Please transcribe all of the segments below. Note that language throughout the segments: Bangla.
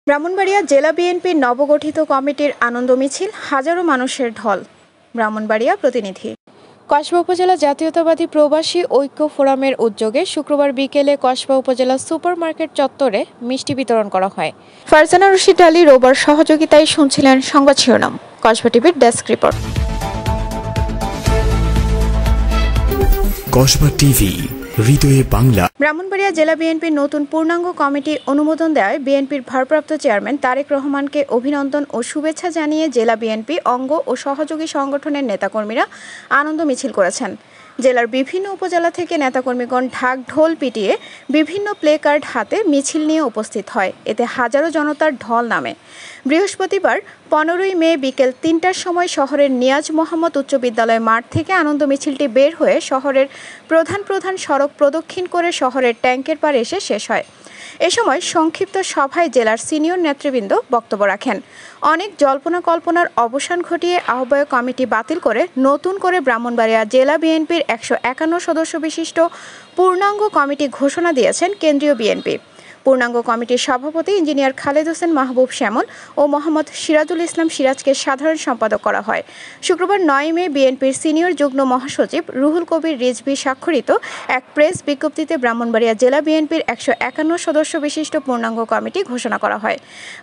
ব্রাহ্মণবাড়িয়া জেলা বিএনপির নবগঠিত কমিটির আনন্দ মিছিল, হাজারো মানুষের ঢল। ব্রাহ্মণবাড়িয়া প্রতিনিধি। কসবা উপজেলা জাতীয়তাবাদী প্রবাসী ঐক্য ফোরামের উদ্যোগে শুক্রবার বিকেলে কসবা উপজেলা সুপার মার্কেট চত্বরে মিষ্টি বিতরণ করা হয়। ফারজানা রশিদ আলী রোববার সহযোগিতায় শুনছিলেন সংবাদ শিরোনাম। কসবা টিভির ডেস্ক রিপোর্ট। কসবা টিভি, হৃদয়ে বাংলা। ব্রাহ্মণবাড়িয়া জেলা বিএনপির নতুন পূর্ণাঙ্গ কমিটি অনুমোদন দেওয়ায় বিএনপির ভারপ্রাপ্ত চেয়ারম্যান তারেক রহমানকে অভিনন্দন ও শুভেচ্ছা জানিয়ে জেলা বিএনপি অঙ্গ ও সহযোগী সংগঠনের নেতাকর্মীরা আনন্দ মিছিল করেছেন। জেলার বিভিন্ন উপজেলা থেকে নেতাকর্মীগণ ঢাক ঢোল পিটিয়ে বিভিন্ন প্লে কার্ড হাতে মিছিল নিয়ে উপস্থিত হয়। এতে হাজারো জনতার ঢল নামে। বৃহস্পতিবার 15ই মে বিকেল 3টার সময় শহরের নিয়াজ মোহাম্মদ উচ্চ বিদ্যালয় মাঠ থেকে আনন্দ মিছিলটি বের হয়ে শহরের প্রধান সড়ক প্রদক্ষিণ করে শহরের ট্যাঙ্কের পাড়ে এসে শেষ হয়। এ সময় সংক্ষিপ্ত সভায় জেলার সিনিয়র নেতৃবৃন্দ বক্তব্য রাখেন। অনেক জল্পনা কল্পনার অবসান ঘটিয়ে আহ্বায়ক কমিটি বাতিল করে নতুন করে ব্রাহ্মণবাড়িয়া জেলা বিএনপির 151 সদস্য বিশিষ্ট পূর্ণাঙ্গ কমিটি ঘোষণা দিয়েছেন কেন্দ্রীয় বিএনপি। পূর্ণাঙ্গ কমিটির সভাপতি ইঞ্জিনিয়ার খালেদ হোসেন মাহবুব শ্যামল ও মোহাম্মদ সিরাজুল ইসলাম সিরাজকে সাধারণ সম্পাদক করা হয়। শুক্রবার 9 মে বিএনপির সিনিয়র যুগ্ম মহাসচিব রুহুল কবির রিজভী স্বাক্ষরিত এক প্রেস বিজ্ঞপ্তিতে ব্রাহ্মণবাড়িয়া জেলা বিএনপির 151 সদস্য বিশিষ্ট পূর্ণাঙ্গ কমিটি ঘোষণা করা হয়।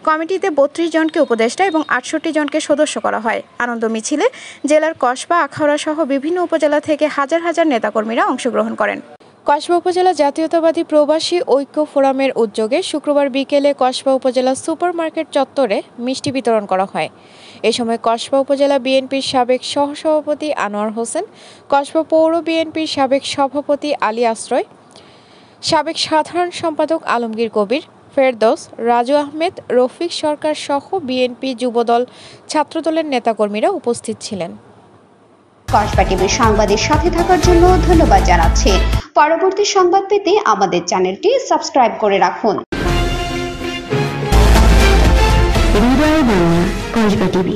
কমিটিতে 32 জনকে উপদেষ্টা এবং 68 জনকে সদস্য করা হয়। আনন্দ মিছিলে জেলার কসবা, আখাউড়া সহ বিভিন্ন উপজেলা থেকে হাজার হাজার নেতাকর্মীরা অংশগ্রহণ করেন। কসবা উপজেলা জাতীয়তাবাদী প্রবাসী ঐক্য ফোরামের উদ্যোগে শুক্রবার বিকেলে কসবা উপজেলা সুপার মার্কেট চত্বরে মিষ্টি বিতরণ করা হয়। এ সময় কসবা উপজেলা বিএনপির সাবেক সহসভাপতি আনোয়ার হোসেন, কসবা পৌর বিএনপির সাবেক সভাপতি আলী আশ্রয়, সাবেক সাধারণ সম্পাদক আলমগীর কবির, ফেরদৌস, রাজু আহমেদ, রফিক সরকার সহ বিএনপি যুবদল, ছাত্রদলের নেতাকর্মীরা উপস্থিত ছিলেন। কসবা টিভির সংবাদের সাথে থাকার জন্য ধন্যবাদ জানাচ্ছি। পরবর্তী সংবাদ পেতে আমাদের চ্যানেলটি সাবস্ক্রাইব করে রাখুন। হৃদয়ে বাংলা, কসবা টিভি।